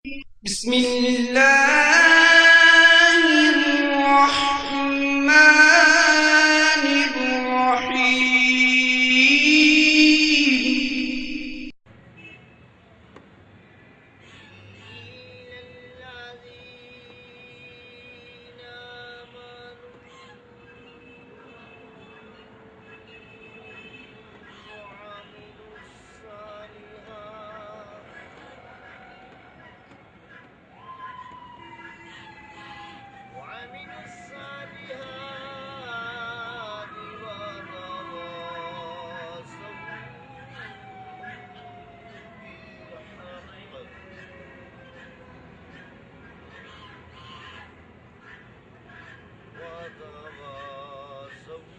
بسم الله الرحمن الرحيم وعملوا الصالحات وتواصوا بالحق وتواصوا بالحق وتواصوا بالصبر.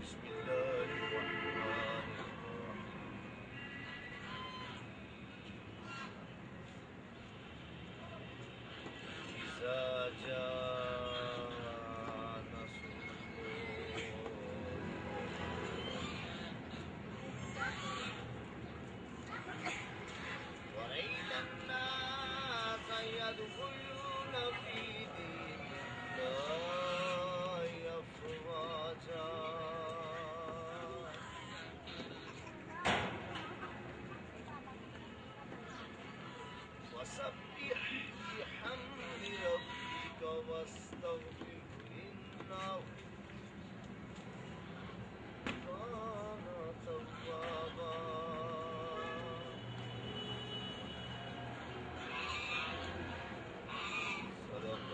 بسم الله الرحمن الرحيم. إذا جاء نصر الله ورأيت الناس يدخلون في دين الله أفواجا فسبح بحمد ربك واستغفره إنه كان توابا. صدق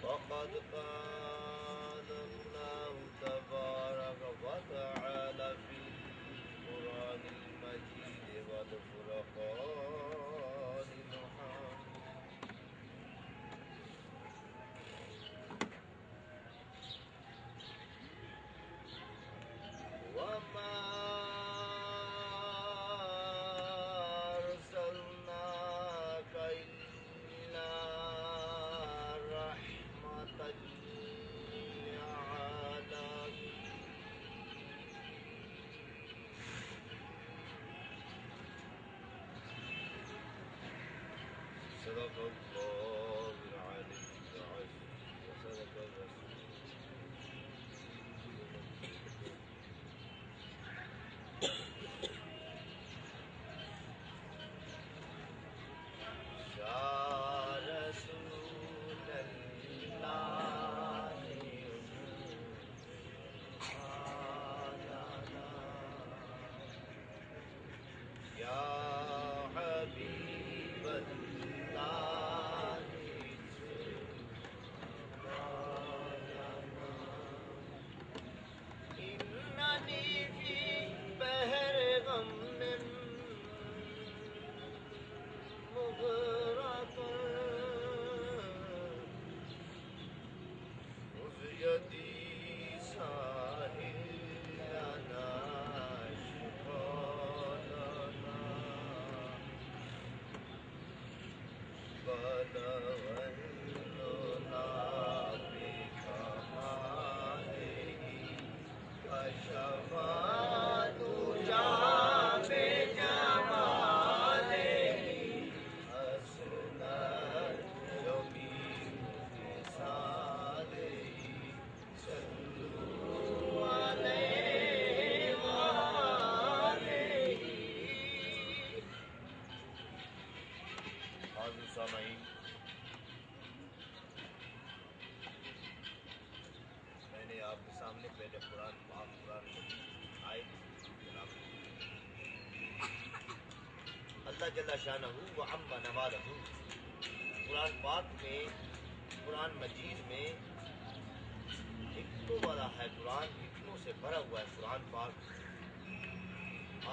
وقد قال الله تبارك وتعالى في القرآن المجيد والفرقان الحميد وما أرسلناك إلا رحمة للعالمين. صدق الله العلي العظيم وصدق الرسول. يا رسول الله يا حبيب الله إنني في بحر غم مغرق خذ يدي ساحل لنا شفاءنا بلغ العلا بكماله كشف الدجى بجماله حسنت جميع خصاله صلوا عليه وآله. حاضر سامعین، میں نے آپ کے سامنے پہلے قرآن پاک قرآن مجید آئے جناب اللہ جل شانہ و عم نوالہ قرآن پاک میں قرآن مجید میں حکمتوں والا ہے، قرآن حکمتوں سے بھرا ہوا ہے قرآن پاک.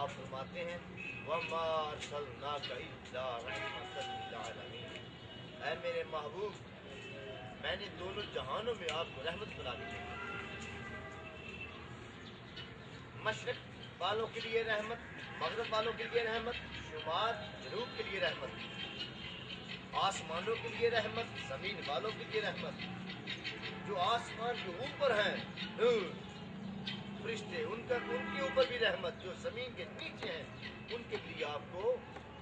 آپ فرماتے ہیں وَمَا أَرْسَلْنَاكَ إِلَّا رَحْمَةً لِلْعَالَمِينَ، اے میرے محبوب میں نے دونوں جہانوں میں آپ کو رحمت بنا کے بھیجا. मशरिक वालों के लिए रहमत, मगरब वालों के लिए रहमत, शुमाल जनूब के लिए रहमत, आसमानों के लिए रहमत, जमीन वालों के लिए रहमत, जो आसमान के ऊपर हैं फरिश्ते उनके ऊपर भी रहमत, जो जमीन के नीचे हैं उनके लिए आपको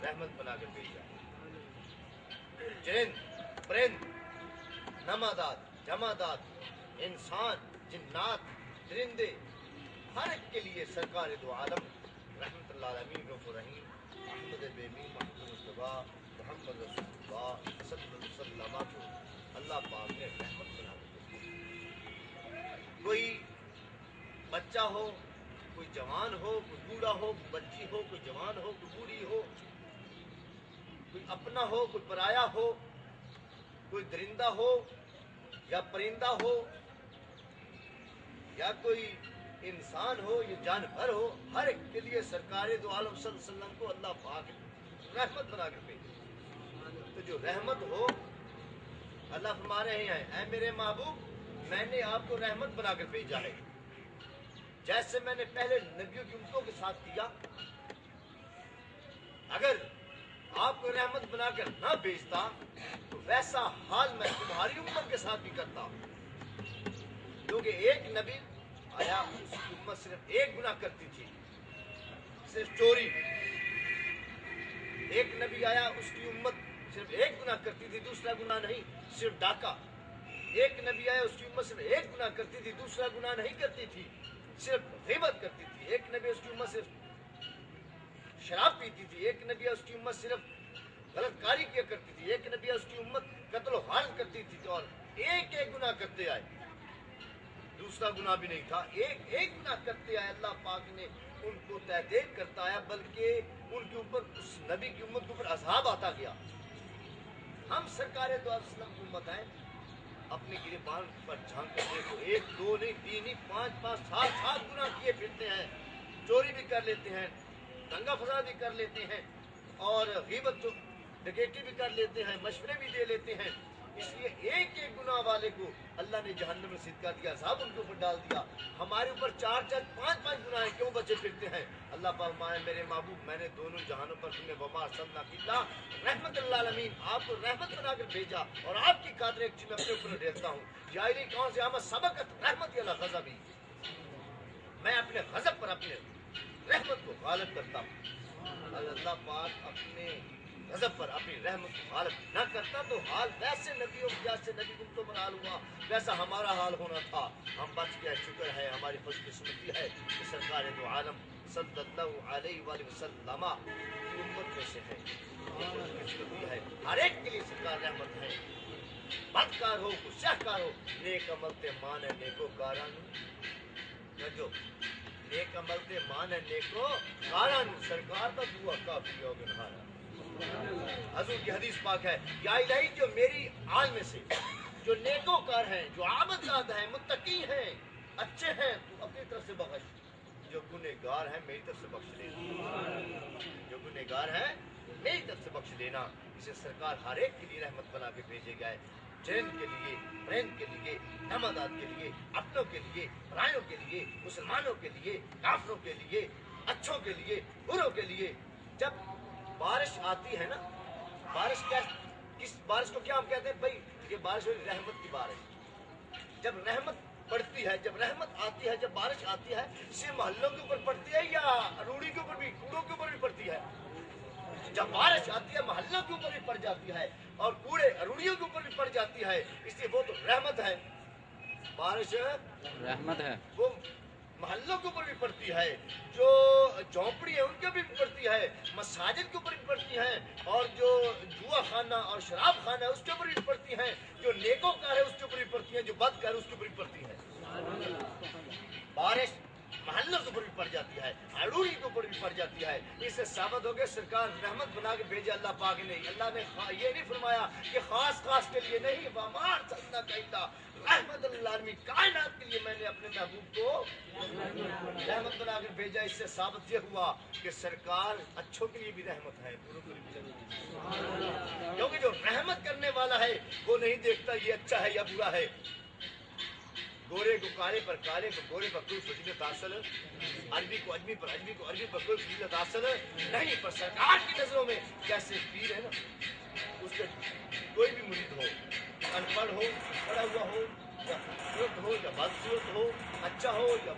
रहमत बनाकर भेजा। जिन परिंद नमादात जमादात इंसान जिन्नात दरिंदे हर एक के लिए सरकार दो आलम रहमतुल्लाह अलमीन गफूर रहीम अहमद बेमी महमूद मुस्तफा मोहम्मद रसूलुल्लाह सल्लल्लाहु अलैहि वसल्लम को अल्लाह पाक ने रहमत बना दी। कोई बच्चा हो, कोई जवान हो, कोई बूढ़ा हो, कोई बच्ची हो, कोई जवान हो, कोई बूढ़ी हो, कोई अपना हो, कोई पराया हो, कोई दरिंदा हो या परिंदा हो या कोई इंसान हो या जानवर हो, हर एक के लिए सरकार दो आलम सल्लल्लाहु अलैहि वसल्लम को अल्लाह पाक रहमत बना कर भेजे। तो जो रहमत हो, अल्लाह फरमा रहे हैं, ऐ मेरे महबूब मैंने आपको रहमत बनाकर भेजा है, जैसे मैंने पहले नबियों की उम्मतों के साथ किया। अगर आपको रहमत बनाकर ना भेजता तो वैसा हाल मैं तुम्हारी उम्मत के साथ भी करता। क्योंकि एक नबी आया, उसकी उम्मत सिर्फ एक गुनाह करती थी, सिर्फ चोरी। एक नबी आया, उसकी उम्मत सिर्फ एक गुनाह करती थी, दूसरा गुनाह नहीं, सिर्फ डाका। एक नबी आया, उसकी उम्मत सिर्फ एक गुनाह करती थी, दूसरा गुनाह नहीं करती थी, सिर्फ ग़ीबत करती थी। एक नबी उसकी उम्मत सिर्फ शराब पीती थी। एक नबी उसकी उम्मत सिर्फ गलत कारी किया करती थी। एक नबी उसकी उम्मत कत्ल हाल करती थी। और एक एक गुनाह करते आए, दूसरा गुनाह भी नहीं था, एक एक गुनाह करते आए। अल्लाह पाक ने उनको तहदीद करता आया, बल्कि उनके ऊपर, उस नबी की उम्मत के ऊपर अज़ाब आता गया। हम सरकार दो अलैहि की उम्मत हैं, अपने गिरबान पर झांक कर देखो, एक दो नहीं, तीन नहीं, पाँच पाँच सात सात गुनाह किए फिरते हैं। चोरी भी कर लेते हैं, दंगा फसाद भी कर लेते हैं, और ग़ीबत डकैती भी कर लेते हैं, मशवरे भी दे लेते हैं। इसलिए एक एक गुनाह वाले को अल्लाह ने जहन्नम में सिद्का दिया, अज़ाब उनके ऊपर डाल दिया। हमारे ऊपर चार चार पाँच पाँच गुनाह क्यों बचे फिरते हैं? अल्लाह पाक फरमाए, मेरे महबूब मैंने दोनों जहानों पर तुम्हें वमा अरसलनाका इल्ला रहमतल आलमीन, आपको रहमत बनाकर भेजा। और आपकी खातिर एक चीज मैं अपने ऊपर ढेरता हूँ, जाहिली कौन से आमद सबकत रहमत अला ग़ज़बी, मैं अपने गज़ब पर अपने रहमत को गालिब करता हूँ। अल्लाह पाक अपने गज़ब पर अपनी रहमत को गालिब न करता तो हाल वैसे नबियों जैसे नबी गुम तो पर हाल हुआ, वैसा हमारा हाल होना था। हम बच गए, शुक्र है, हमारी खुशकिस्मती है कि सरकार दो आलम सल्लल्लाहु अलैहि वसल्लम की उम्मत में से है। खुशकिस्मती है, हर एक के लिए सरकार रहमत है। बदकार हो, गुस्साकार हो, नेक अमल ते मान है नेको कारानू, जो नेक अमल ते मान है नेको कारानू, सरकार का दुआ काफी हो गनहारा। हजूर की हदीस पाक है, या इलाही जो मेरी आल में से जो नेकोकार हैं, जो आबदजाद हैं, मुत्तकी हैं, अच्छे हैं, तू अपनी तरफ से बख्श। जो गुनहगार हैं मेरी तरफ से बख्श लेना, जो गुनहगार हैं मेरी तरफ से बख्श लेना। इसे सरकार हर एक के लिए रहमत बना के भेजे गए, जिन के लिए, प्रेम के लिए, नमादात के लिए, अपनों के लिए, परायों के लिए, मुसलमानों के लिए, काफरों के लिए, अच्छों के लिए, बुरों के लिए। जब बारिश आती है ना, बारिश क्या, किस बारिश को क्या हम कहते हैं भाई? ये बारिश हुई रहमत की बारिश। जब रहमत पड़ती है, जब रहमत आती है, जब बारिश आती है, सिर्फ मोहल्लों के ऊपर पड़ती है या रूढ़ी के ऊपर भी, कूड़ों के ऊपर भी पड़ती है? जब बारिश आती है मोहल्लों के ऊपर भी पड़ जाती है और कूड़े रूढ़ियों के ऊपर भी पड़ जाती है, इसलिए वो तो रहमत है। बारिश रहमत है, वो मोहल्लों के ऊपर भी पड़ती है, जो झोंपड़ी है उनके भी पड़ती है, मसाजिद के ऊपर भी पड़ती है, और जो जुआ खाना और शराब खाना है उसके ऊपर भी पड़ती है, जो नेकोकार है उसके ऊपर भी पड़ती है, जो बदकार है उसके ऊपर भी पड़ती है। बारिश मोहल्लों के ऊपर भी पड़ जाती है, अड़ूरी के ऊपर भी पड़ जाती है। इससे साबित हो गया सरकार रहमत बना के भेजे अल्लाह पाक ने। अल्लाह ने ये नहीं फरमाया कि खास खास के लिए नहीं, वमार सल्लल्लाहु अलैहि रहमतुल आलमीन, कायनात के लिए मैंने अपने महबूब को रहमत बना के भेजा। इससे साबित ये हुआ कि सरकार अच्छों के लिए भी रहमत है, बुरों के लिए भी रहमत है। क्योंकि जो रहमत करने वाला है वो नहीं देखता ये अच्छा है या बुरा है, گورے کو کالے پر کالے کو گورے پر کوئی فضیلت حاصل، عربی کو عربی پر عربی کو عربی پر کوئی فضیلت حاصل نہیں، پر سرکار کی نظروں میں جیسے پیر ہے نا، اس کے کوئی بھی مرید ہو، ان پڑھ ہو، پڑھا ہوا ہو، یا خوبصورت ہو یا بدصورت ہو، اچھا ہو یا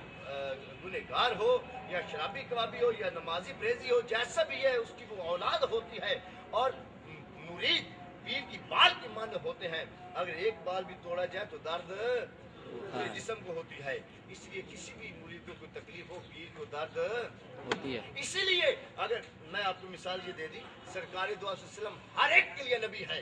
گنہگار ہو، یا شرابی کبابی ہو یا نمازی پریزی ہو، جیسا بھی ہے اس کی وہ اولاد ہوتی ہے، اور مرید پیر کی بال کے مانند ہوتے ہیں، اگر ایک بال بھی توڑا جائے تو درد پورے جسم کو ہوتی ہے، اس لیے کسی بھی مرید کو کوئی تکلیف ہو، پیر کو درد ہوتی ہے. اسی لیے اگر میں آپ کو مثال یہ دے دی، سرکار دو صلی اللہ علیہ وسلم ہر ایک کے لیے نبی ہے،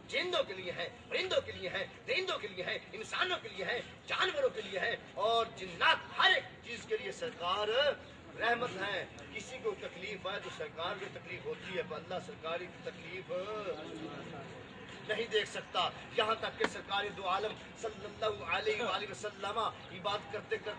جندوں کے لیے ہے، پرندوں کے لیے ہے، درندوں کے لیے ہے، انسانوں کے لیے ہے، جانوروں کے لیے ہے، اور جنات ہر ایک چیز کے لیے سرکار رحمت ہے. کسی کو تکلیف ہے تو سرکار کو تکلیف ہوتی ہے، پر اللہ سرکار کی تکلیف نہیں دیکھ سکتا. یہاں تک کہ سرکار دو عالم صلی اللہ علیہ وآلہ وسلم عبادت کرتے کرتے